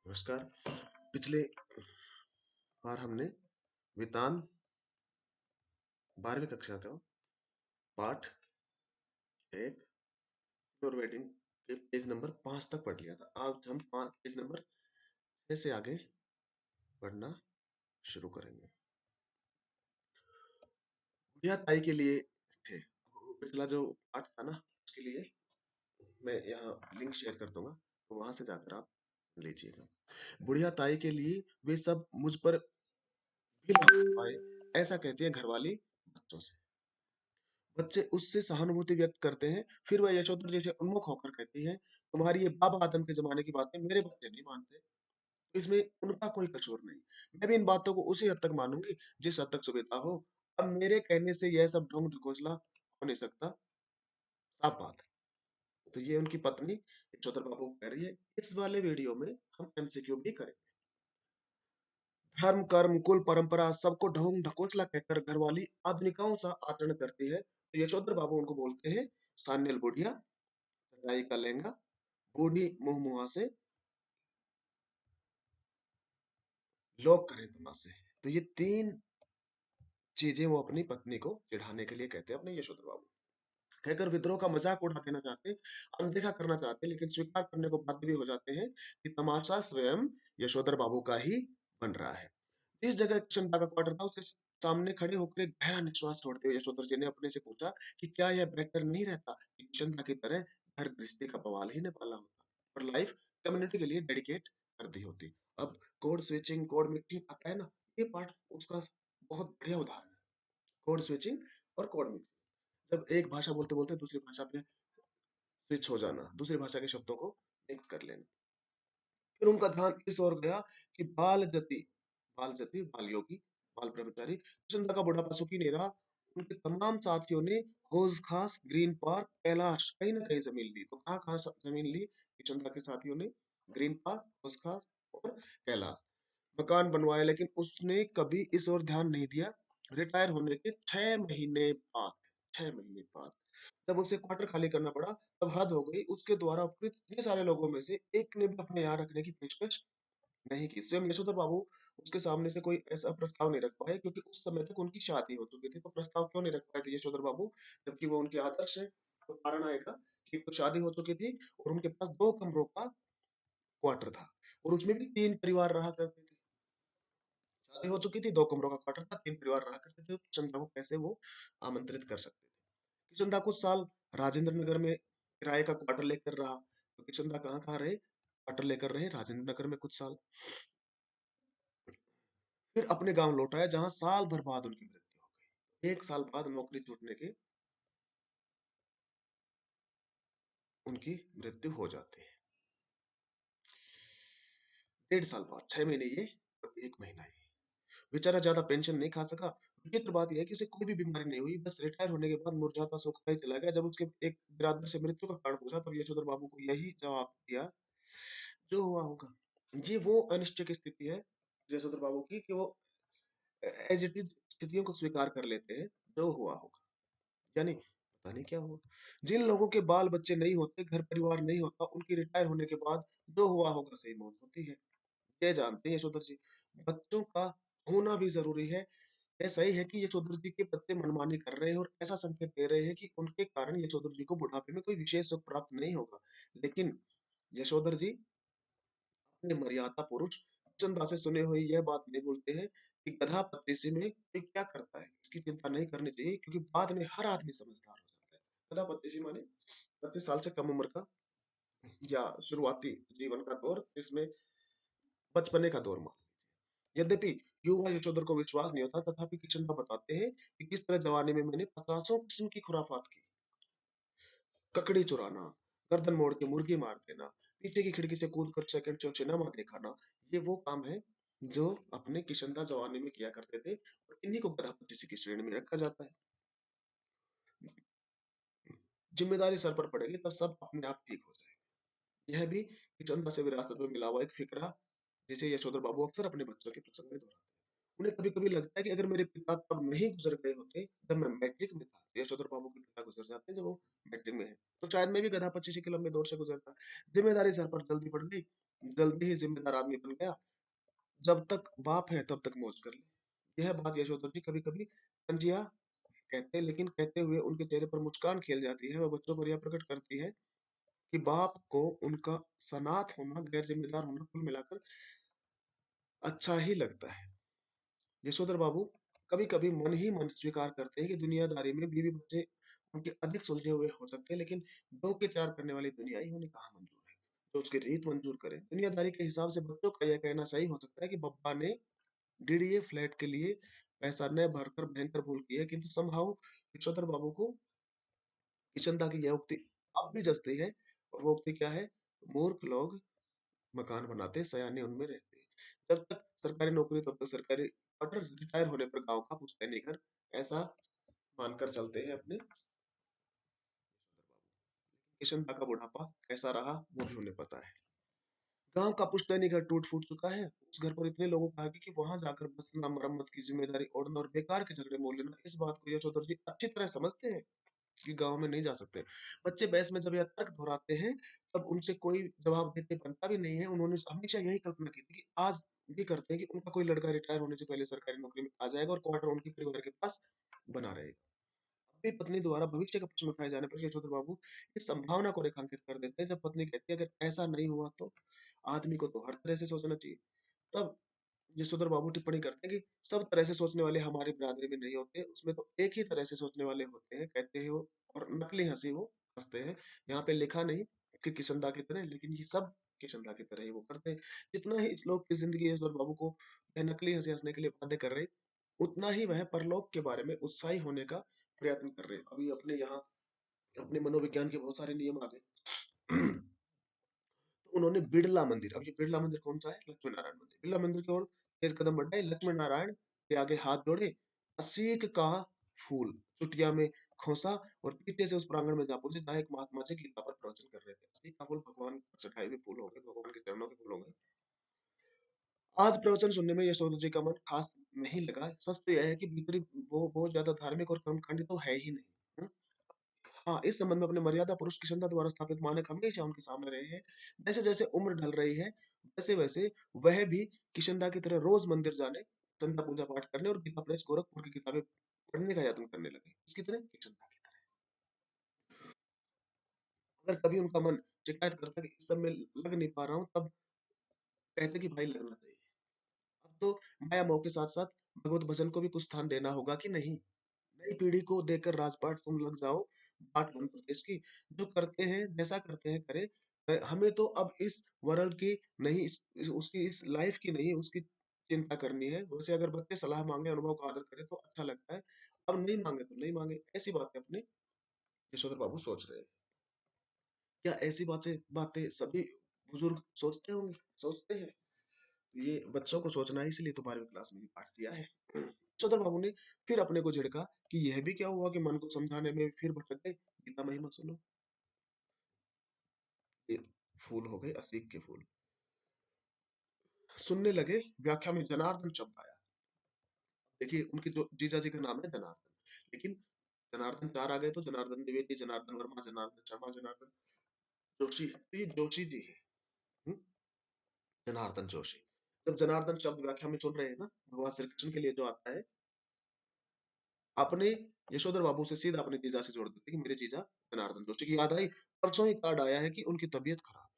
नमस्कार। पिछले बार हमने वेदांत 12वीं कक्षा का पाठ एक और वेटिंग के पेज नंबर 5 तक पढ़ लिया था। आज हम पेज नंबर 6 से आगे पढ़ना शुरू करेंगे। बुढ़िया ताई के लिए थे। पिछला जो पाठ था ना, उसके लिए मैं यहाँ लिंक शेयर कर दूंगा, तो वहां से जाकर आप लीजिएगा। बुढ़िया ताई के लिए वे सब मुझ पर भी ना पाए, ऐसा कहती है घरवाली बच्चों से। बच्चे उससे सहानुभूति व्यक्त करते हैं, फिर वह यशोधर जैसे उन्मुख होकर कहती है, तुम्हारी ये बाबा आदम के जमाने की बातें मेरे बच्चे नहीं मानते, तो इसमें उनका कोई कसूर नहीं। मैं भी इन बातों को उसी हद तक मानूंगी जिस हद तक सुविधा हो। अब मेरे कहने से यह सब ढोंग ढकोसला हो नहीं सकता, साफ बात है। तो ये उनकी पत्नी यशोधर बाबू को कह रही है। इस वाले वीडियो में हम एमसीक्यू भी करेंगे। धर्म कर्म कुल परंपरा सबको ढोंग ढकोसला कहकर घरवाली आधुनिकाओं सा आचरण करती है, तो यशोधर बाबू उनको बोलते हैं सान्याल बुढ़िया, चटाई का लहंगा, बूढ़ी मुंह मुहा से, लोग करें तमाशे। तो ये तीन चीजें वो अपनी पत्नी को चिढ़ाने के लिए कहते हैं, अपने यशोधर बाबू। कहकर विद्रोह का मजाक उड़ा देना चाहते, अनदेखा करना चाहते, लेकिन स्वीकार करने को बाध्य भी हो जाते हैं कि तमाशा स्वयं यशोधर बाबू का ही बन रहा है। जिस जगह किशनदा का क्वार्टर था, उसके सामने खड़े होकर एक गहरा निश्वास छोड़ते हुए यशोधर जी ने अपने से पूछा कि क्या यह बेहतर नहीं रहता कि किशनदा की तरह घर गृहस्थी का बवाल ही न पाला होता और लाइफ कम्युनिटी के लिए डेडिकेट कर दी होती। अब कोड स्विचिंग कोड मिक्सिंग आता है ना, ये पार्ट उसका बहुत बढ़िया उदाहरण है। कोड स्विचिंग और कोड मिक्सिंग, जब एक भाषा बोलते बोलते दूसरी भाषा पे स्विच हो जाना, दूसरी भाषा के शब्दों को मिक्स कर लेना। फिर उनका ध्यान इस ओर गया कि बाल जति बाल योगी, बाल ब्रह्मचारी किशनदा का बुढ़ापा सुखी नहीं रहा। उनके तमाम साथियों ने हौज खास, ग्रीन पार्क, कैलाश कहीं ना कहीं जमीन ली। तो कहाँ कहाँ जमीन ली किशनदा के साथियों ने? ग्रीन पार्क, हौज खास और कैलाश। मकान बनवाए, लेकिन उसने कभी इस ओर ध्यान नहीं दिया। रिटायर होने के 6 महीने बाद जब उसे क्वार्टर खाली करना पड़ा, तब हद हो गई। उसके द्वारा उपकृत इतने सारे लोगों में से एक ने भी अपने यहाँ रखने की पेशकश नहीं की। स्वयं यशोधर बाबू उसके सामने से कोई ऐसा प्रस्ताव नहीं रख पाए, क्योंकि उस समय तक उनकी शादी हो चुकी थी। तो प्रस्ताव क्यों नहीं रख पाए थे यशोधर बाबू, जबकि वो उनके आदर्श है? तो कारण आएगा कि तो शादी हो चुकी थी और उनके पास 2 कमरों का क्वार्टर था, और उसमें भी 3 परिवार रहा करते थे। शादी हो चुकी थी, 2 कमरों का क्वार्टर था, 3 परिवार रहा करते थे, तो किशनदा को कैसे वो आमंत्रित कर सकते थे? किशनदा कुछ साल राजेंद्र नगर में किराए का क्वार्टर लेकर रहा। तो किशनदा कहाँ कहाँ रहे? क्वार्टर लेकर रहे राजेंद्र नगर में कुछ साल। फिर अपने गांव लौट आए, जहां साल भर बाद उनकी मृत्यु हो गई। 1 साल बाद नौकरी छूटने के उनकी मृत्यु हो जाती है। 1.5 साल बाद, 6 महीने ये और 1 महीना ये। बेचारा ज्यादा पेंशन नहीं खा सका। विचित्र बात यह है कि उसे कोई भी बीमारी नहीं हुई, बस रिटायर होने के बाद मुरझाता सूखता ही चला गया। जब उसके एक बिरादर से मृत्यु का कारण पूछा, तब यशोधर बाबू को यही जवाब दिया, जो हुआ होगा। ये वो अनिश्चित स्थिति है यशोधर बाबू की, कि वो एज इट इज स्थितियों को स्वीकार कर लेते हैं, जो हुआ होगा। यानी पता नहीं क्या हुआ। जिन लोगों के बाल बच्चे नहीं होते, घर परिवार नहीं होता, उनकी रिटायर होने के बाद जो हुआ होगा सही मौत होती है। ये जानते हैं यशोधर जी। बच्चों का होना भी जरूरी है। ऐसा ही है कि यशोधर जी के बच्चे मनमानी कर रहे हैं और ऐसा संकेत दे रहे हैं कि उनके कारण यशोधर जी को बुढ़ापे में कोई विशेष सुख प्राप्त नहीं होगा। लेकिन यशोधर जी अपने मर्यादा पुरुष चंदा से सुने हुए यह बात नहीं भूलते हैं कि गधा पच्चीसी में कोई क्या करता है, इसकी चिंता नहीं करनी चाहिए, क्योंकि बाद में हर आदमी समझदार हो जाता है। गधा पच्चीसी माने 25 साल से कम उम्र का, या शुरुआती जीवन का दौर, जिसमें बचपने का दौर मान। यद्यपि युवा यशोधर को विश्वास नहीं होता, तथापि किशनदा बताते हैं कि किस तरह जवानी में मैंने 50 किस्म की खुराफात की। ककड़ी चुराना, गर्दन मोड़ के मुर्गी मार देना, पीछे की खिड़की से कूद कर सेकंड शो सिनेमा दिखाना, ये वो काम है जो अपने किशनदा जवानी में किया करते थे, और इन्हीं को गधापच्चीसी की श्रेणी में रखा जाता है। जिम्मेदारी सर पर पड़ेगी, तब सब अपने आप ठीक हो जाएगा। यह भी किशनदा से विरासत में मिला हुआ एक फिक्रा, जिसे यशोधर बाबू अक्सर अपने बच्चों के प्रसंग में दोहराते हैं। उन्हें कभी-कभी लगता है कि अगर मेरे पिता तब नहीं गुज़र गए होते, जब मैं मैट्रिक में था, यशोधर बाबू के पिता गुज़र जाते हैं जब वो मैट्रिक में हैं, तो शायद मैं भी गधा-पचीसी के लंबे दौर से गुज़रता। ज़िम्मेदारी सर पर जल्दी पड़ गई, जल्दी ही ज़िम्मेदार आदमी बन गया। जब तक बाप है तब तक मौज कर ले। यह बात यशोधर जी कभी-कभी तंजिया कहते हैं, लेकिन कहते हुए उनके चेहरे पर मुस्कान खेल जाती है। वह बच्चों पर यह प्रकट करती है कि बाप को उनका सनाथ होना, गैर ज़िम्मेदार होना कुल मिलाकर अच्छा ही लगता है। यशोधर बाबू कभी-कभी मन ही मन स्वीकार करते हैं कि दुनियादारी में बीवी-बच्चे उनके अधिक सुलझे हुए हो सकते हैं, लेकिन 2 के 4 करने वाली दुनिया ही उन्हें कहाँ मंज़ूर है, जो उसकी रीत मंज़ूर करे। दुनियादारी के हिसाब से बच्चों का यह कहना सही हो सकता है कि बब्बा ने डीडीए फ्लैट के लिए पैसा न भरकर भयंकर भूल की है, किंतु समहाउ यशोधर बाबू को किशन दा की यह उक्ति अब भी जचती है, और वो उक्ति क्या है? मूर्ख लोग मकान बनाते, सयाने उनमें रहते। जब तक सरकारी नौकरी तब तक सरकारी, और रिटायर होने पर गाँव का पुश्तैनी घर, ऐसा मानकर चलते हैं अपने किशन दा का बुढ़ापा कैसा रहा वो भी उन्हें पता है। गाँव का पुश्तैनी घर टूट-फूट चुका है। उस घर पर इतने लोगों का है कि वहाँ जाकर बसना, मरम्मत की ज़िम्मेदारी ओढ़ना और बेकार के झगड़े मोल लेना, इस बात को यशोधर जी अच्छी तरह समझते हैं कि गाँव में नहीं जा सकते। बच्चे बहस में जब यह तर्क दोहराते हैं, तब उनसे कोई जवाब देते बनता भी नहीं है। उन्होंने हमेशा यही कल्पना की थी कि आज भी करते हैं कि उनका कोई लड़का रिटायर होने से पहले सरकारी नौकरी में आ जाएगा और क्वार्टर उनके परिवार के पास बना रहेगा। अपनी पत्नी द्वारा भविष्य का प्रश्न उठाए जाने पर यशोधर बाबू इस संभावना को रेखांकित कर देते हैं, जब पत्नी कहती है, अगर ऐसा नहीं हुआ तो आदमी को तो हर तरह से सोचना चाहिए। तब यशोधर बाबू टिप्पणी करते हैं कि सब तरह से सोचने वाले हमारी बिरादरी में नहीं होते, उसमें तो एक ही तरह से सोचने वाले होते हैं, कहते हैं वो, और नकली हँसी वो हँसते हैं। यहाँ पे लिखा नहीं कि किशनदा की तरह, लेकिन ये सब किशनदा की तरह ही वो करते हैं। जितना ही इस लोक की ज़िंदगी यशोधर बाबू को यह नकली हँसी हँसने के लिए बाध्य कर रही, उतना ही वह परलोक के बारे में उत्साही होने का प्रयत्न कर रहे हैं। अभी अपने यहाँ अपने मनोविज्ञान के बहुत सारे नियम आ गए। तो उन्होंने बिड़ला मंदिर, अब ये बिड़ला मंदिर कौन-सा है? लक्ष्मी नारायण मंदिर। बिड़ला मंदिर की ओर तेज कदम बढ़ाए, लक्ष्मी नारायण के आगे हाथ जोड़े, असीक का फूल चुटिया में खोसा और पीछे से उस प्रांगण में जा पहुँचे जहाँ एक महात्मा जी गीता पर प्रवचन कर रहे थे। असीक का फूल भगवान पर चढ़ाए हुए फूल हो गए, भगवान के चरणों के फूल हो गए। आज प्रवचन सुनने में यशोदा जी का मन खास नहीं लगा। सच तो यह है कि भीतरी वो बहुत ज़्यादा धार्मिक और कर्मकांडी तो है ही नहीं। हुँ? हाँ, इस संबंध में अपने मर्यादा पुरुष किशन दा द्वारा स्थापित मानक हमेशा उनके सामने रहे हैं। जैसे-जैसे उम्र ढल रही है, वैसे-वैसे वह भी किशन दा की तरह रोज़ मंदिर जाने, संध्या पूजा पाठ करने और गीता प्रेस गोरखपुर की किताबें पढ़ने का यत्न करने लगे। किसकी तरह? किशन दा की तरह। अगर कभी उनका मन शिकायत करता कि इस सब में लग नहीं पा रहा हूँ, तब कहते कि भाई लगना चाहिए। अब तो माया मोह के साथ-साथ भगवत भजन को भी कुछ स्थान देना होगा कि नहीं? नई पीढ़ी को देकर राजपाट तुम लग जाओ, बाट बन प्रदेश की। जो करते हैं, जैसा करते हैं करें। हमें तो अब इस वर्ल्ड की नहीं, उसकी इस लाइफ की नहीं, उसकी चिंता करनी है। वैसे अगर बच्चे सलाह माँगे, अनुभव का आदर करें तो अच्छा लगता है। अब नहीं माँगे तो नहीं माँगे। ऐसी बातें अपने यशोधर बाबू सोच रहे हैं। क्या ऐसी बातें सभी बुजुर्ग सोचते होंगे? सोचते हैं। ये बच्चों को सोचना है, इसलिए तो 12वीं क्लास में ये पाठ दिया है। यशोधर बाबू ने फिर अपने को झिड़का कि यह भी क्या हुआ कि मन को समझाने में फिर भटक गए। गीता महिमा सुनो। ये फूल हो गए असीक के फूल। सुनने लगे, व्याख्या में जनार्दन शब्द आया। देखिए उनके जो जीजा जी का नाम है जनार्दन, लेकिन जनार्दन 4 आ गए तो जनार्दन द्विवेदी, जनार्दन वर्मा, जनार्दन शर्मा, जनार्दन जोशी, तो ये जोशी जी हैं। हुँ? जनार्दन जोशी। जब जनार्दन शब्द व्याख्या में सुन रहे हैं ना, भगवान श्री कृष्ण के लिए जो आता है, अपने यशोधर बाबू से सीधा अपने जीजा से जोड़ देते कि मेरे जीजा जनार्दन जोशी की याद आई। परसों ही कार्ड आया है कि उनकी तबीयत खराब है।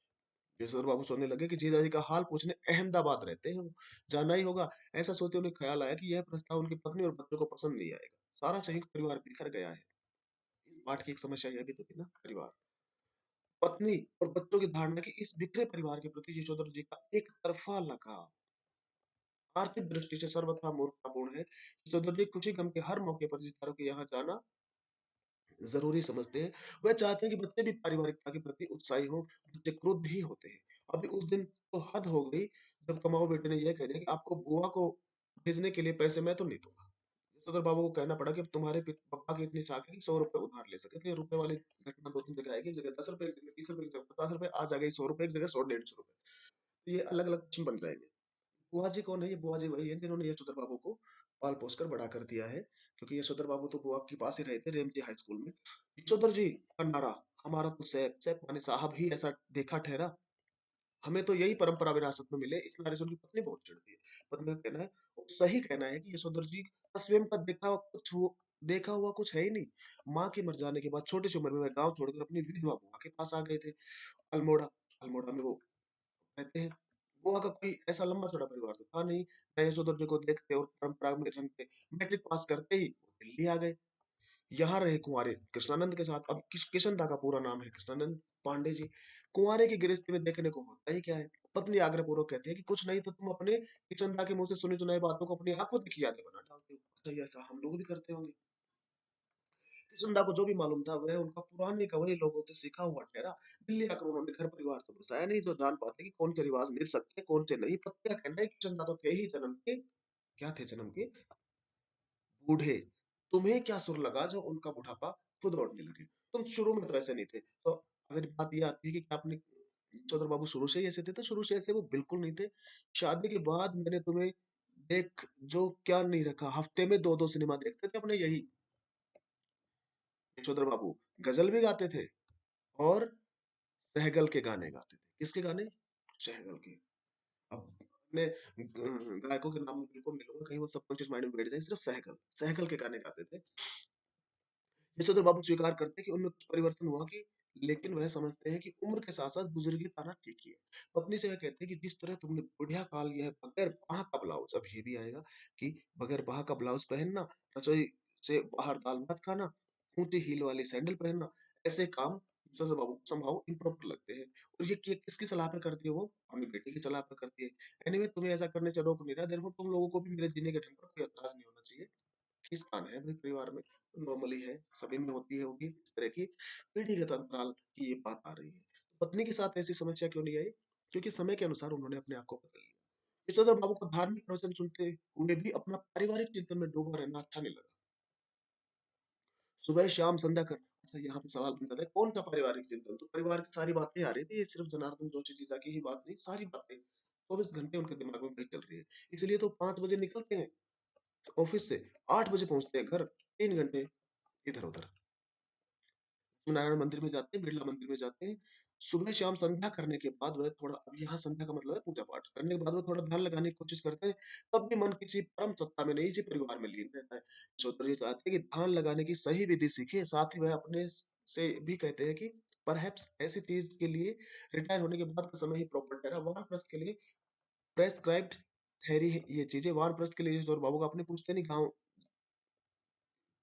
यशोधर बाबू सोचने लगे कि जीजा जी का हाल पूछने अहमदाबाद रहते हैं वो, जाना ही होगा। ऐसा सोचते उन्हें ख्याल आया कि यह प्रस्ताव उनकी पत्नी और बच्चों को पसंद नहीं आएगा। सारा संयुक्त परिवार बिखर गया है। इस पाठ की एक समस्या यह भी तो थी ना, परिवार। पत्नी और बच्चों की धारणा कि इस बिखरे परिवार के प्रति यशोधर जी का एक तरफा लगाव आर्थिक दृष्टि से सर्वथा मूर्खतापूर्ण है। यशोधर जी खुशी गम के हर मौके पर रिश्तेदारों के यहाँ जाना ज़रूरी समझते हैं। वह चाहते हैं कि बच्चे भी पारिवारिकता के प्रति उत्साही हों, बच्चे क्रुद्ध ही होते हैं। अभी उस दिन तो हद हो गई, जब कमाऊ बेटे ने यह कह दिया कि आपको बुआ को भेजने के लिए पैसे मैं तो नहीं दूँगा। यशोधर बाबू को कहना पड़ा कि अब तुम्हारे पापा की इतनी चाक है कि ₹100 उधार ले सके। तो ये रुपए वाली घटना 2-3 जगह आएगी। एक जगह ₹10, एक जगह ₹30, एक जगह ₹50, आज आ गई ₹100, एक जगह 100 ₹150। तो ये अलग-अलग प्रश्न बन जाएँगे। बुआ जी कौन है? ये बुआ जी वही है जिन्होंने यशोधर बाबू को पाल-पोस कर बड़ा कर दिया है, क्योंकि यशोधर बाबू तो बुआ के पास ही रहे थे रेमजी हाई स्कूल में। यशोधर जी का नारा, हमारा तो सैफ, सैफ माने साहब ही ऐसा देखा ठहरा, हमें तो यही परंपरा विरासत में मिले, इस नारे से उनकी पत्नी बहुत चिढ़ती है। पत्नी का कहना है, और सही कहना है कि यशोधर जी का स्वयं का देखा हुआ कुछ है ही नहीं। माँ के मर जाने के बाद छोटी सी उम्र में वह गाँव छोड़कर अपनी विधवा बुआ के पास आ गए थे, अल्मोड़ा। अल्मोड़ा में वो रहते हैं। गोवा का कोई ऐसा लंबा-चौड़ा परिवार तो था नहीं। नए सौंदर्य को देखते और परंपरा में रंगते मैट्रिक पास करते ही वो दिल्ली आ गए। यहाँ रहे कुँवारे कृष्णानंद के साथ। अब किशन दा का पूरा नाम है कृष्णानंद पांडे जी। कुँवारे की गृहस्थी में देखने को होता ही क्या है? पत्नी आग्रहपूर्वक कहती है कि कुछ नहीं तो तुम अपने किशन दा के मुँह से सुनी-सुनाई बातों को अपनी आँखों देखी यादें बना डालते हो। अच्छा, ये ऐसा हम लोग भी करते होंगे। किशनदा को जो भी मालूम था वह उनका पुराने कवरे लोगों से सीखा हुआ ठहरा। दिल्ली आकर उन्होंने घर परिवार तो बसाया नहीं जो जान पाते कि कौन से रिवाज निभ सकते हैं, कौन से नहीं। पत्नी का कहना है कि किशनदा तो थे ही जन्म के, क्या थे जन्म के? बूढ़े। तुम्हें क्या सुर लगा जो उनका बुढ़ापा खुद ओढ़ने लगे? तुम शुरू में तो ऐसे नहीं थे। तो अगर बात ये आती है कि क्या आपने चौधरी बाबू शुरू से ही ऐसे थे? तो शुरू से ऐसे वो बिल्कुल नहीं थे। शादी के बाद मैंने तुम्हें देख जो क्या नहीं रखा, हफ्ते में 2-2 सिनेमा देखते थे अपने यही यशोधर बाबू। गज़ल भी गाते थे और सहगल के गाने गाते थे। किसके गाने? सहगल के। अब मैं गायकों के नाम बिल्कुल नहीं लूँगा, कहीं वो सबकॉन्शियस माइंड में बैठ जाए। सिर्फ सहगल, सहगल के गाने गाते थे। यशोधर बाबू स्वीकार करते हैं कि उनमें कुछ परिवर्तन हुआ कि लेकिन वह समझते हैं कि उम्र के साथ-साथ बुजुर्गी आना ठीक ही है। पत्नी से वह कहते हैं कि जिस तरह तुमने बुढ़िया काल यह बगैर बाह का ब्लाउज़, अब ये भी आएगा कि बगैर बाह का ब्लाउज़ पहनना, रसोई से बाहर दाल-भात खाना, ऊँची हील वाली सैंडल पहनना, ऐसे काम यशोधर बाबू को somehow इम्प्रॉपर लगते हैं। और ये किसकी सलाह पे करती है वो? अपनी बेटी की सलाह पे करती है। एनीवे तुम्हें ऐसा करने से रोक नहीं रहा, देयरफॉर तुम लोगों को भी मेरे जीने के ढंग पर कोई ऐतराज़ नहीं होना चाहिए। खींचतान है भाई परिवार में, नॉर्मली है, सभी में होती है, होगी इस तरह की पीढ़ीगत अंतराल की ये बात आ रही है। पत्नी के साथ ऐसी समस्या क्यों नहीं आई? क्योंकि समय के अनुसार उन्होंने अपने आप को बदल लिया। यशोधर बाबू को धार्मिक प्रवचन सुनते हुए भी अपना पारिवारिक चिंतन में डूबा रहना अच्छा नहीं लगा। सुबह, शाम, संध्या कर अच्छा, यहाँ पे सवाल बनता है कौन सा पारिवारिक चिंतन? तो परिवार की सारी बातें आ रही थी, ये सिर्फ जनार्दन जोशी जीजा की ही बात नहीं, सारी बातें 24 घंटे उनके दिमाग में वही चल रही है। इसलिए तो 5 बजे निकलते हैं ऑफिस से, 8 बजे पहुँचते हैं घर, 3 घंटे इधर-उधर। नारायण मंदिर में जाते हैं, बिरला मंदिर में जाते हैं। सुबह शाम संध्या करने के बाद वह थोड़ा, अब यहाँ संध्या का मतलब है पूजा पाठ करने के बाद वो थोड़ा ध्यान लगाने की कोशिश करते हैं, तब भी मन किसी परम सत्ता में नहीं, इसी परिवार में लीन रहता है। ईश्वर ये चाहते हैं कि ध्यान लगाने की सही विधि सीखे, साथ ही वह अपने से भी कहते हैं कि परहैप्स ऐसी चीज के लिए रिटायर होने के बाद का समय ही प्रॉपर ठहरा। वानप्रस्थ के लिए प्रेस्क्राइब्ड ठहरी है ये चीजें। वानप्रस्थ के लिए ईश्वर बाबू का अपने पूछते नहीं गाँव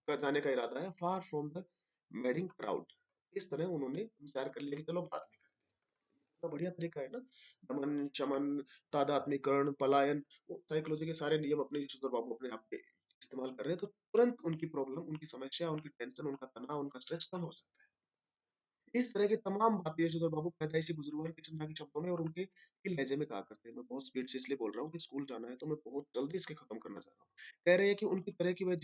का जाने का इरादा है, far from the madding crowd. इस तरह उन्होंने विचार कर लिया कि चलो बाद में करते हैं। कितना बढ़िया तरीका है ना? दमन, शमन, तादात्म्यकरण, पलायन, वो साइकोलॉजी के सारे नियम अपने यशोधर बाबू अपने आप पे इस्तेमाल कर रहे हैं, तो तुरंत उनकी प्रॉब्लम, उनकी समस्या, उनकी टेंशन, उनका तनाव, उनका स्ट्रेस कम हो जाता है। इस तरह की तमाम बातें यशोधर बाबू पैदाइशी बुजुर्गों के चंदा के शब्दों में और उनके ही लहजे में कहा करते हैं। मैं बहुत स्पीड से इसलिए बोल रहा हूँ कि स्कूल जाना है, तो मैं बहुत जल्दी इसके खत्म करना चाह रहा हूँ। कह रहे हैं कि उनकी तरह की वह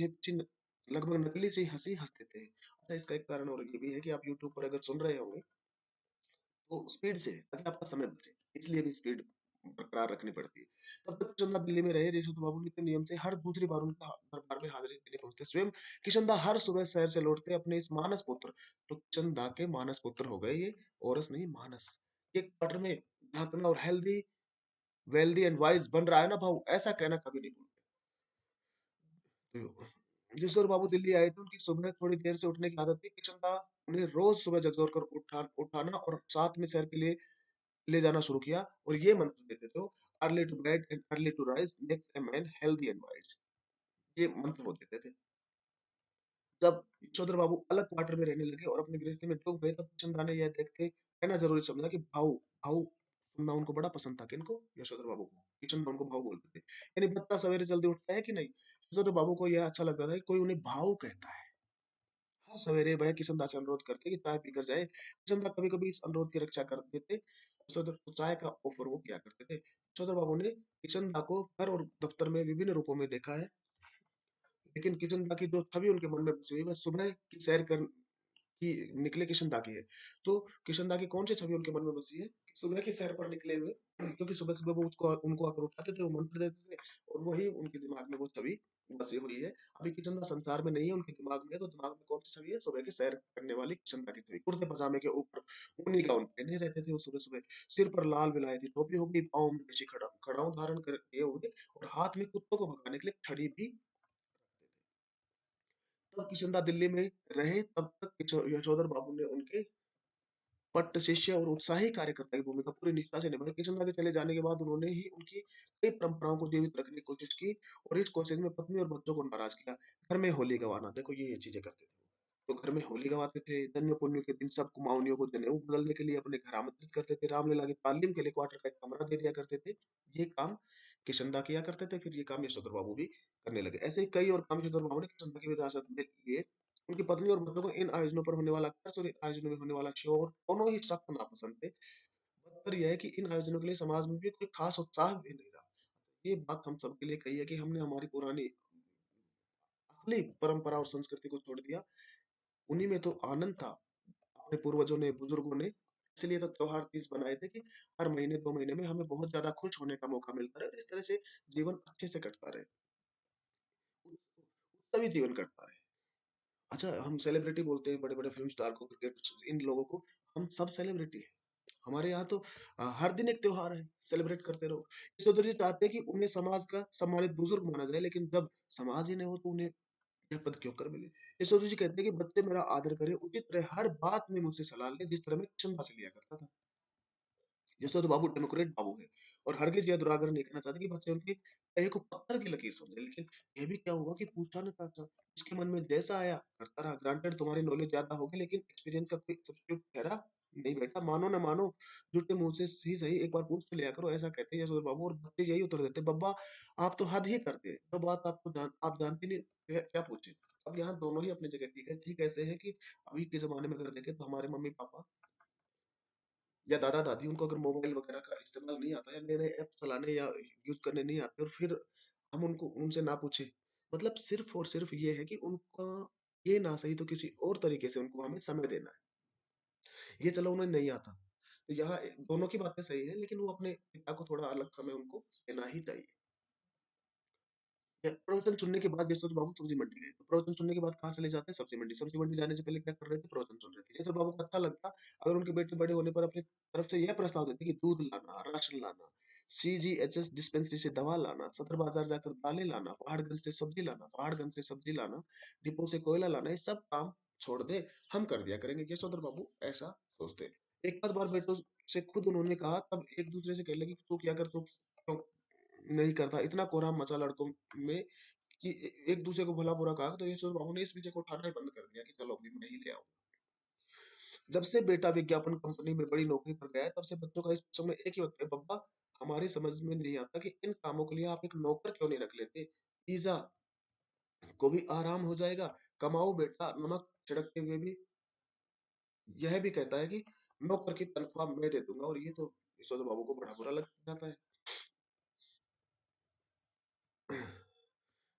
लगभग नकली सी हँसी हँस देते हैं। अच्छा, इसका एक कारण और ये भी है कि आप यूट्यूब पर अगर सुन रहे होंगे, तो स्पीड से ताकि आपका समय बचे, इसलिए भी स्पीड बरकरार रखनी पड़ती है। तब तक किशनदा दिल्ली में रहे, यशोदा बाबू नित्य नियम से हर दूसरी बार उनका दरबार में हाजिरी देने पहुंचते। स्वयं किशनदा हर सुबह शहर से लौटते अपने इस मानस पुत्र, तो किशनदा के मानस पुत्र हो गए ये, औरस नहीं मानस। एक क्वार्टर में झांकना और हेल्दी, वेल्दी एंड वाइज बन रहा है ना भाऊ, ऐसा कहना कभी नहीं भूलते। तो जिस बाबू दिल्ली आए थे, उनकी सुबह थोड़ी देर से उठने की आदत थी। किशनदा उन्हें रोज सुबह झकझोर कर उठाना और साथ में शहर के लिए ले जाना शुरू किया, और ये मंत्र देते थे वो, early to bed and early to rise makes a man healthy and wise. ये मंत्र वो देते थे। जब यशोधर बाबू अलग क्वार्टर में रहने लगे और अपनी गृहस्थी में डूब गए, तब चंदा ने यह देख के कहना जरूरी समझा कि भाऊ, भाऊ सुनना उनको बड़ा पसंद था। किनको? यशोधर बाबू को। किशन उनको भाऊ बोलते थे। यानी बच्चा सवेरे जल्दी उठता है कि नहीं, यशोधर बाबू को यह अच्छा लगता था कि कोई उन्हें भाऊ कहता है। हर सवेरे वह किशनदा से अनुरोध करते कि चाय पीकर जाए। किशनदा कभी-कभी इस अनुरोध की रक्षा कर देते। यशोधर को चाय का ऑफर वो किया करते थे। यशोधर बाबू ने किशनदा को घर और दफ्तर में विभिन्न रूपों में देखा है, लेकिन किशनदा की जो छवि उनके मन में बसी हुई, वह सुबह की सैर कि निकले किशन-दा की है। तो किशन-दा की कौन-सी छवि उनके मन में बसी है? कि सुबह की सैर पर निकले हुए क्योंकि सुबह-सुबह वो उसको उनको आकर उठाते थे, वो मंत्र देते थे और वही उनके दिमाग में वो छवि बसी हुई है। अभी किशन-दा संसार में नहीं है, उनके दिमाग में है, तो दिमाग में कौन-सी छवि है? सुबह की सैर करने वाली किशन-दा की छवि। कुर्ते-पजामे के ऊपर ऊनी गाउन पहने रहते थे वो सुबह-सुबह। सिर पर लाल विलायती टोपी होगी, पाँव में देशी खड़ाऊँ धारण कर किए होंगे और हाथ में कुत्तों को भगाने के लिए छड़ी भी रखते थे। तब किशनदा दिल्ली में रहे तब तक यशोधर बाबू ने उनके पट्ट शिष्य और उत्साही कार्यकर्ता की भूमिका पूरी निष्ठा से निभाई। किशनदा के चले जाने के बाद उन्होंने ही उनकी कई परंपराओं को जीवित रखने की कोशिश की और इस कोशिश में पत्नी और बच्चों को नाराज किया। घर में होली गंवाना, देखो ये चीजें करते थे। तो घर में होली गंवाते थे, जन्म पुण्य के दिन सब कुमाऊनियों को जनेऊ बदलने के लिए अपने घर आमंत्रित करते थे, रामलीला की तालीम के लिए क्वार्टर का एक कमरा दे दिया करते थे। ये काम किशनदा किया करते थे, फिर ये काम यशोधर बाबू भी करने लगे। ऐसे ही कई और काम यशोधर बाबू ने किशनदा की विरासत में लिए। उनकी पत्नी और बच्चों को इन आयोजनों पर होने वाला खर्च और इन आयोजनों में होने वाला शोर दोनों ही सख्त नापसंद थे। बदतर यह है कि इन आयोजनों के लिए समाज में भी कोई खास उत्साह भी नहीं रहा। ये बात हम सबके लिए कही है कि हमने हमारी पुरानी असली परंपरा और संस्कृति को छोड़ दिया। उन्हीं में तो आनंद था। अपने पूर्वजों ने, बुजुर्गों ने इसलिए तो त्योहार तीज बनाए थे कि हर महीने 2 महीने में हमें बहुत ज़्यादा खुश होने का मौका मिलता रहे और इस तरह से जीवन अच्छे से कटता रहे। उत्सवी जीवन कटता रहे। अच्छा, हम सेलिब्रिटी बोलते हैं बड़े-बड़े फ़िल्म स्टार को, क्रिकेट इन लोगों को, हम सब सेलिब्रिटी हैं। हमारे यहाँ तो हर दिन एक त्योहार है, सेलिब्रेट करते रहो। यशोधर जी चाहते हैं कि उन्हें समाज का सम्मानित बुजुर्ग माना जाए, लेकिन जब समाज ही नहीं हो तो उन्हें यह पद क्यों कर मिले? यशोधर जी कहते हैं कि बच्चे मेरा आदर करें, उचित रहे, हर बात में मुझसे सलाह लें, जिस तरह मैं किशन से लिया करता था। यशोधर बाबू डेमोक्रेट बाबू है और हरगिज यह दुराग्रह नहीं करना चाहते कि बच्चे उनके कहे को पत्थर की लकीर समझे। लेकिन ये भी क्या हुआ कि पूछा न चाचा, जिसके मन में जैसा आया करता रहा। ग्रांटेड तुम्हारी नॉलेज ज्यादा होगी लेकिन एक्सपीरियंस का कोई सब्स्टिट्यूट ठहरा नहीं बेटा, मानो ना मानो, झूठे मुंह से ही सही एक बार पूछ तो लिया करो, ऐसा कहते हैं यशोधर बाबू और बच्चे यही उत्तर देते, बब्बा आप तो हद ही करते हैं, तो बात आप जानते नहीं, क्या पूछे। अब यहाँ दोनों ही अपनी जगह ठीक है। ठीक ऐसे है कि अभी के जमाने में अगर देखें तो हमारे मम्मी पापा या दादा-दादी, उनको अगर मोबाइल वगैरह का इस्तेमाल नहीं आता या नए-नए ऐप्स चलाने या यूज़ करने नहीं आते और फिर हम उनको उनसे ना पूछें, मतलब सिर्फ़ और सिर्फ़ ये है कि उनका ये ना सही तो किसी और तरीके से उनको हमें समय देना है। ये चलो उन्हें नहीं आता। तो यहाँ दोनों की बातें सही हैं, लेकिन वो अपने पिता को थोड़ा अलग समय उनको देना ही चाहिए। प्रवचन सुनने के बाद यशवंत बाबू सब्जी मंडी गए। तो प्रवचन सुनने के बाद कहाँ चले जाते हैं? सब्जी मंडी। सब्जी मंडी जाने से पहले क्या कर रहे थे? प्रवचन सुन रहे थे। यशवंत बाबू को अच्छा लगता अगर उनके बेटे बड़े होने पर अपनी तरफ से यह प्रस्ताव देते कि दूध लाना, राशन लाना, सीजीएचएस डिस्पेंसरी से दवा लाना, सदर बाजार जाकर दालें लाना, पहाड़गंज से सब्जी लाना, पहाड़गंज से सब्जी लाना, डिपो से कोयला लाना, ये सब काम छोड़ दे, हम कर दिया करेंगे। यशवंत बाबू ऐसा सोचते। एक आध बार बेटों से खुद उन्होंने कहा, तब एक दूसरे से कहने लगे, तू क्या कर, तू क्यों नहीं करता? इतना कोहराम मचा लड़कों में कि एक दूसरे को भला बुरा कहा, तो यशोद बाबू ने इस विजय को उठाना ही बंद कर दिया कि चलो अभी मैं ही ले आऊँ। जब से बेटा विज्ञापन कंपनी में बड़ी नौकरी पर गया है, तब से बच्चों का इस विषय में एक ही वक्त है, बब्बा हमारी समझ में नहीं आता कि इन कामों के लिए आप एक नौकर क्यों नहीं रख लेते? पिज़्ज़ा को भी आराम हो जाएगा, कमाओ बेटा, नमक छिड़कते हुए भी यह भी कहता है कि नौकर की तनख्वाह मैं दे दूँगा और ये तो यशोदा बाबू को बड़ा बुरा लग जाता है।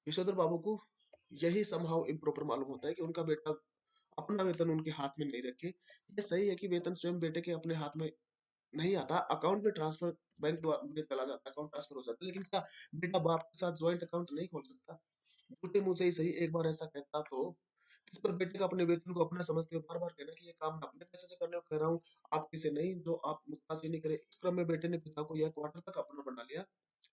यशोधर बाबू को यही समहाउ इम्प्रॉपर मालूम होता है कि उनका बेटा अपना वेतन उनके हाथ में नहीं रखे। ये सही है कि वेतन स्वयं बेटे के अपने हाथ में नहीं आता, अकाउंट में ट्रांसफर बैंक द्वारा में चला जाता है, अकाउंट ट्रांसफर हो जाता है, लेकिन क्या बेटा बाप के साथ जॉइंट अकाउंट नहीं खोल सकता? झूठे मुँह से ही सही एक बार ऐसा कहता तो, इस पर बेटे का अपने वेतन को अपना समझते हुए बार-बार कहना कि ये काम मैं अपने पैसे से करने को कह रहा हूँ, आपके से नहीं, जो आप नुक्ताचीनी करें। इस क्रम में बेटे ने पिता को यह क्वार्टर तक अपना बना लिया।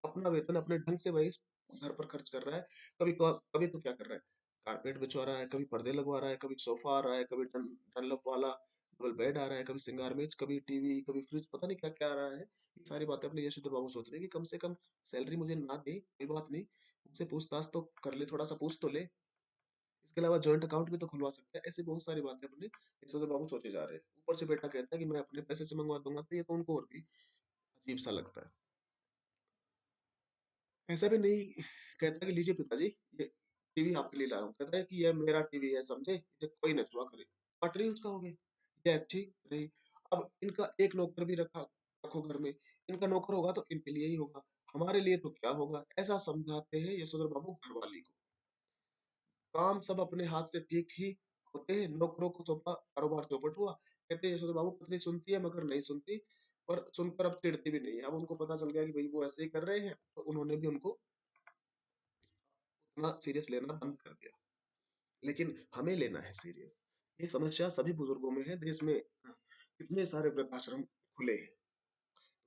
अपना वेतन अपने ढंग से वही घर पर खर्च कर रहा है। कभी तो क्या कर रहा है, कारपेट बिछवा रहा है, कभी पर्दे लगवा रहा है, कभी सोफ़ा आ रहा है, कभी डनलप वाला डबल बेड आ रहा है, कभी सिंगार मेज, कभी टीवी, कभी फ्रिज, पता नहीं क्या-क्या आ रहा है। ये सारी बातें अपने यशोधर बाबू सोच रहे हैं कि कम से कम सैलरी मुझे ना दे, कोई बात नहीं, मुझसे पूछताछ तो कर ले, थोड़ा-सा पूछ तो ले। इसके अलावा जॉइंट अकाउंट भी तो खुलवा सकते हैं। ऐसी बहुत सारी बातें अपने यशोधर बाबू सोचे जा रहे हैं। ऊपर से बेटा कहता है कि मैं अपने पैसे से मंगवा दूँगा, तो ये तो उनको और भी अजीब-सा लगता है। ऐसा भी नहीं कहता कि लीजिए पिताजी, ये टीवी आपके लिए लाया हूँ। कहता है कि यह मेरा टीवी है समझे, इसे कोई ना छुआ करे। पटरी उसका हो गई, ये अच्छी रही। अब इनका एक नौकर भी रखो घर में, इनका नौकर होगा तो इनके लिए ही होगा, हमारे लिए तो क्या होगा? ऐसा समझाते हैं यशोधर बाबू घरवाली को। काम सब अपने हाथ से ठीक ही होते हैं, नौकरों को सौंपा, कारोबार चौपट हुआ। कहते हैं यशोधर बाबू पत्नी सुनती है मगर नहीं सुनती, पर सुनकर अब चिढ़ती भी नहीं है। अब उनको पता चल गया कि भई वो ऐसे ही कर रहे हैं, तो उन्होंने भी उनको उतना सीरियस लेना बंद कर दिया। लेकिन हमें लेना है सीरियस। ये समस्या सभी बुजुर्गों में है। देश में कितने सारे वृद्धाश्रम खुले हैं।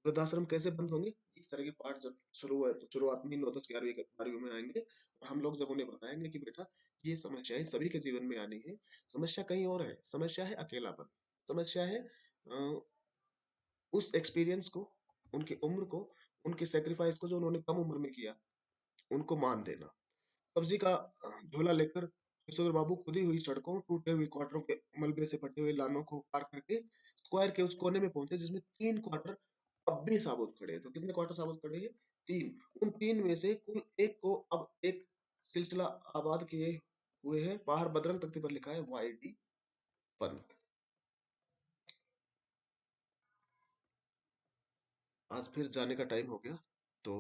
वृद्धाश्रम कैसे बंद होंगे? इस तरह के पाठ जब शुरुआत में 9, 10, 11वीं 12वीं में आएँगे और हम लोग जब उन्हें बताएँगे कि बेटा ये समस्याएँ सभी के जीवन में आनी है। समस्या कहीं और है, समस्या है अकेलापन, समस्या है अ, उस एक्सपीरियंस को, उनकी उम्र को, उनके सैक्रिफाइस को जो उन्होंने कम उम्र में किया, उनको मान देना। सब्जी का झोला लेकर किशोर बाबू खुदी हुई सड़कों, टूटे हुए क्वार्टरों के मलबे से फटे हुए लानों को पार करके स्क्वायर के उस कोने में पहुंचे जिसमें 3 क्वार्टर अब भी साबुत खड़े हैं। तो कितने क्वार्टर साबुत खड़े हैं? 3। उन 3 में से कुल एक को अब एक सिलसिला आबाद किए हुए है। बाहर बजरंग तख्ती पर लिखा है वाईडी पंथ। आज फिर जाने का टाइम हो गया, तो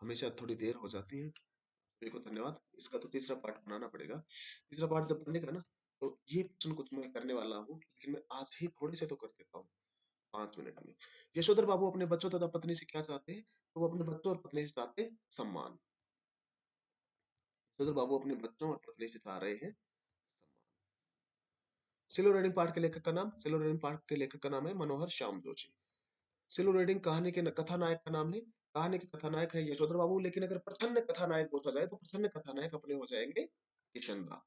हमेशा थोड़ी देर हो जाती है। सभी को धन्यवाद। इसका तो तीसरा पार्ट बनाना पड़ेगा। तीसरा पार्ट जब बनेगा ना, तो ये प्रश्न कुछ मैं करने वाला हूँ, लेकिन मैं आज ही थोड़े से तो कर देता हूँ, 5 मिनट में। यशोधर बाबू अपने बच्चों तथा पत्नी से क्या चाहते हैं? तो वो अपने बच्चों और पत्नी से चाहते हैं सम्मान। यशोधर बाबू अपने बच्चों और पत्नी से चाह रहे हैं सम्मान। सिलो रेडिंग पाठ के लेखक का नाम, सिलो रेडिंग पाठ के लेखक का नाम है मनोहर श्याम जोशी। सिलो रेडिंग कहानी के कथानायक का नाम है, कहानी के कथानायक है यशोधर बाबू, लेकिन अगर प्रछन्न कथानायक पूछा जाए तो प्रछन्न कथानायक अपने हो जाएंगे किशन दा।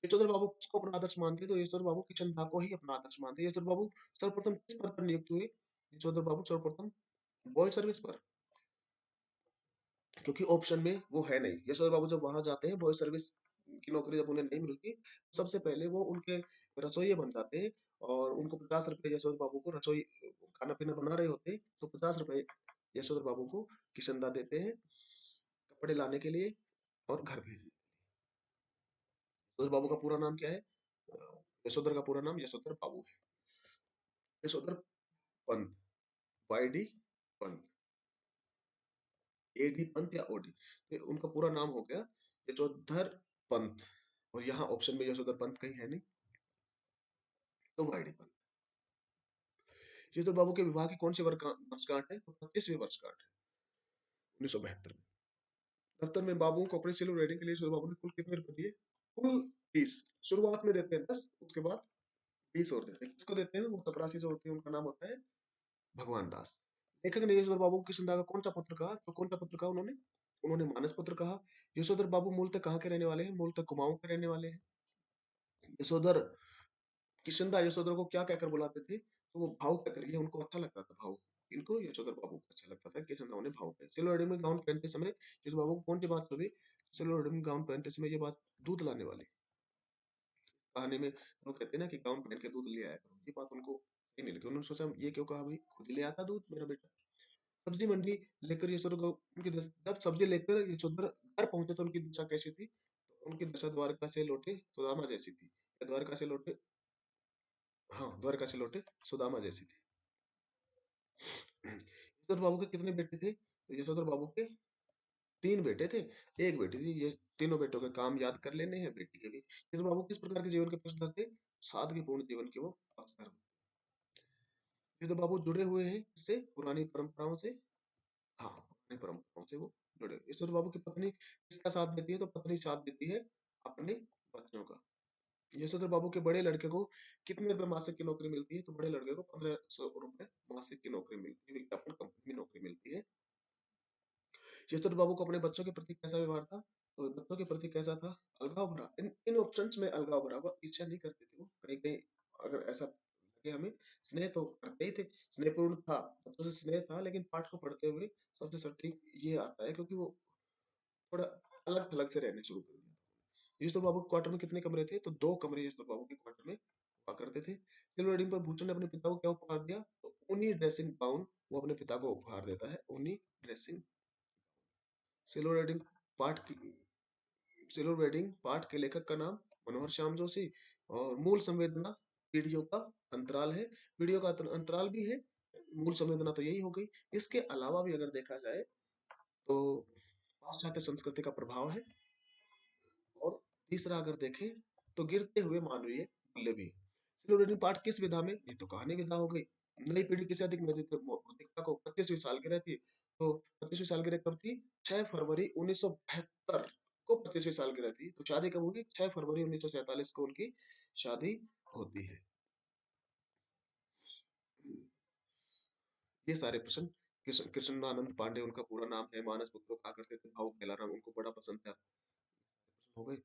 यशोधर बाबू किसको अपना आदर्श मानते हैं? तो यशोधर बाबू किशन दा को ही अपना आदर्श मानते हैं। यशोधर बाबू सर्वप्रथम किस पद पर नियुक्त हुए? यशोधर बाबू सर्वप्रथम बॉय सर्विस पर, क्योंकि ऑप्शन में वो है नहीं। यशोधर बाबू जब वहां जाते हैं बॉय सर्विस की नौकरी जब उन्हें नहीं मिलती, सबसे पहले वो उनके रसोइये बन जाते हैं और उनको 50 रुपए यशोधर बाबू को रसोई खाना पीना बना रहे होते हैं, तो 50 रुपए यशोधर बाबू को किशन दा देते हैं कपड़े लाने के लिए और घर भेजने। यशोधर बाबू का पूरा नाम क्या है? यशोधर का पूरा नाम यशोधर बाबू है। Yashodhar Pant, Y D Pant, A D Pant या ओ डी, तो उनका पूरा नाम हो गया यशोधर पंत। और यहाँ ऑप्शन में यशोधर पंत कहीं है नहीं, तो वाई डी पंत। यशोधर बाबू के विवाह की कौन सी वर्षगांठ है? तो 25वीं वर्षगांठ है, 1972 में। दफ्तर में बाबू को अपनी सिलो रेडिंग के लिए यशोधर बाबू ने कुल कितने रुपए दिए? कुल 20। शुरुआत में देते हैं 10, उसके बाद 20 और देते हैं। किसको देते हैं? वो चपरासी जो होती है उनका नाम होता है भगवान दास। लेखक ने यशोधर बाबू को किशन दा का कौन सा पुत्र कहा? तो कौन सा पुत्र कहा उन्होंने? उन्होंने मानस पुत्र कहा। यशोधर बाबू मूलतः कहाँ के रहने वाले हैं? मूलतः कुमाऊं के रहने वाले हैं। यशोधर किशन दा यशोधर को क्या कहकर बुलाते थे? तो वो भाऊ कहकर, ये उनको अच्छा लगता था भाऊ। इनको यशोधर बाबू को अच्छा लगता था, किशन दा उन्हें भाऊ कहते। सिलोडी में गाउन पहनते समय यशोधर बाबू को कौन सी बात छुई? सिलोडी में गाउन पहनते समय ये बात दूध लाने वाली कहानी में वो कहते हैं ना कि गाउन पहन के दूध ले आया करो, ये बात उनको सही नहीं लगी। उन्होंने सोचा ये क्यों कहा भाई, खुद ही ले आता दूध मेरा बेटा। सब्जी मंडी लेकर यशोधर को उनकी जब सब्जी लेकर यशोधर घर पहुंचे तो उनकी दशा कैसी थी? तो उनकी दशा द्वारका से लौटे सुदामा जैसी थी। या द्वारका से लौटे, हाँ द्वारका से लौटे सुदामा जैसी थी। यशोधर बाबू के कितने बेटे थे? तो यशोधर बाबू के 3 बेटे थे, एक बेटी थी। ये तीनों बेटों के काम याद कर लेने हैं बेटी के भी। यशोधर बाबू किस प्रकार के जीवन के पक्षधर थे? सादगीपूर्ण जीवन के वो पक्षधर। यशोधर बाबू जुड़े हुए हैं इससे पुरानी परंपराओं से, हाँ पुरानी परंपराओं से वो जुड़े हुए। यशोधर बाबू की पत्नी किसका साथ देती है? तो पत्नी साथ देती है अपने बच्चों का। यशोधर बाबू के बड़े लड़के को कितने रुपए मासिक की नौकरी मिलती है? तो बड़े लड़के को 1500 रुपए मासिक की नौकरी मिलती है, विज्ञापन कंपनी में नौकरी मिलती है। यशोधर बाबू को अपने बच्चों के प्रति कैसा व्यवहार था? तो बच्चों के प्रति कैसा था? अलगाव भरा। इन इन ऑप्शंस में अलगाव भरा हुआ इच्छा नहीं करते थे वो। कहीं कहीं अगर ऐसा लगे हमें, स्नेह तो करते ही थे, स्नेहपूर्ण था, बच्चों से स्नेह था, लेकिन पाठ को पढ़ते हुए सबसे सटीक ये आता है क्योंकि वो थोड़ा अलग थलग से रहने शुरू कर दिया। यशोधर बाबू के क्वार्टर में कितने कमरे थे? तो 2 कमरे यशोधर बाबू के क्वार्टर में हुआ करते थे। सिल्वर वेडिंग पर भूषण ने अपने पिता को क्या उपहार दिया? तो ऊनी ड्रेसिंग गाउन वो अपने पिता को उपहार देता है, ऊनी ड्रेसिंग। सिल्वर वेडिंग पाठ की सिल्वर वेडिंग पाठ के लेखक का नाम मनोहर श्याम जोशी। और मूल संवेदना पीढ़ियों का अंतराल है। पीढ़ियों का अंतराल भी है। मूल संवेदना तो यही हो गई। इसके अलावा भी अगर देखा जाए तो पाश्चात्य संस्कृति का प्रभाव है। और तीसरा अगर देखें तो गिरते हुए मानवीय मूल्य भी है। स्लो लर्निंग पार्ट किस विधा में? ये तो कहानी विधा हो गई। नई पीढ़ी किसे अधिक बौद्धिकता को 25वीं सालगिरह थी, तो 25वीं सालगिरह कब थी? 6 फरवरी 1972 को 25वीं सालगिरह थी। तो शादी कब होगी? 6 फरवरी 1947 को उनकी शादी होती है। ये सारे प्रश्न कृष्णानंद पांडे उनका पूरा नाम है, मानस पुत्रों कहा करते थे, भाव कहलाना उनको बड़ा पसंद था। हो गए।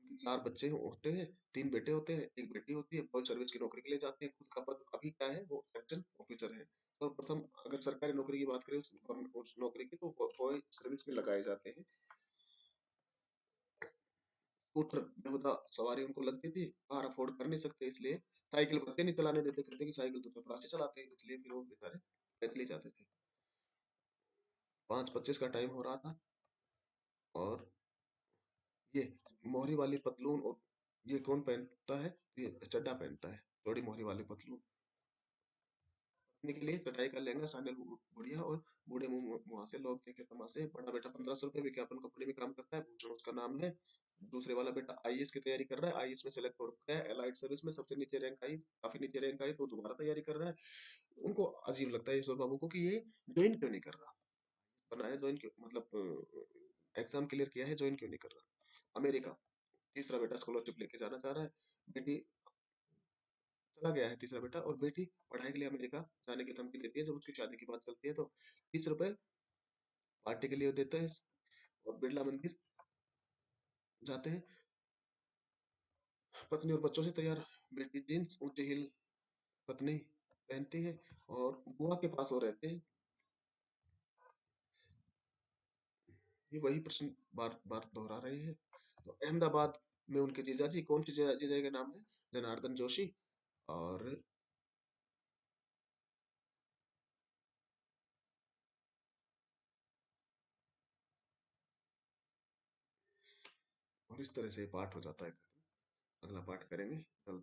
उनके 4 बच्चे होते हैं, 3 बेटे होते हैं, 1 बेटी होती है, फौज सर्विस की नौकरी के लिए जाते हैं। खुद का पद अभी क्या है? वो सेक्शन ऑफिसर है। सर्वप्रथम अगर सरकारी नौकरी की बात करें उस नौकरी की, तो फौज सर्विस में लगाए जाते हैं। स्कूटर बेहुदा सवारी उनको लगती थी, कार अफोर्ड कर नहीं सकते, इसलिए साइकिल बच्चे नहीं चलाने देते, कहते कि साइकिल तो चपरासी चलाते हैं, इसलिए फिर वो बेचारे पैदल ही जाते थे। 5:25 का टाइम हो रहा था, और ये मोहरी वाली पतलून, और ये कौन पहनता है? ये चड्डा पहनता है, थोड़ी मोहरी वाली पतलून। पत्नी के लिए चटाई का लहंगा, सैंडल, बुढ़िया और बूढ़े मुंह मुंह से लोग देखे तमाशे। बड़ा बेटा 1500 रुपए विज्ञापन कंपनी में काम करता है, भूषण उसका नाम है। दूसरे वाला बेटा आईएएस की तैयारी कर रहा है, आईएएस में सेलेक्ट हो गया है, एलाइड सर्विस में सबसे नीचे रैंक आई, काफी नीचे रैंक आई, तो दोबारा तैयारी कर रहा है। उनको अजीब लगता है ईश्वर बाबू को कि ये ज्वाइन क्यों नहीं कर रहा, बनाया ज्वाइन क्यों, मतलब एग्जाम क्लियर किया है, ज्वाइन क्यों नहीं कर रहा। अमेरिका, तीसरा बेटा स्कॉलरशिप लेके जाना चाह रहा है। बेटी चला गया है तीसरा बेटा, और बेटी पढ़ाई के लिए अमेरिका जाने की धमकी देती है। जब उसकी शादी की बात चलती है, तो 20 रुपए पार्टी के लिए देते हैं, और बिरला मंदिर जाते हैं। पत्नी और बच्चों से तैयार, बेटी जींस ऊंची हील पत्नी पहनती है, और बुआ के पास वो रहते हैं। ये वही प्रश्न बार बार दोहरा रहे हैं। तो अहमदाबाद में उनके जीजाजी, कौन सी जीजाजी का नाम है? जनार्दन जोशी। और और इस तरह से पाठ हो जाता है। अगला पाठ करेंगे जल्द।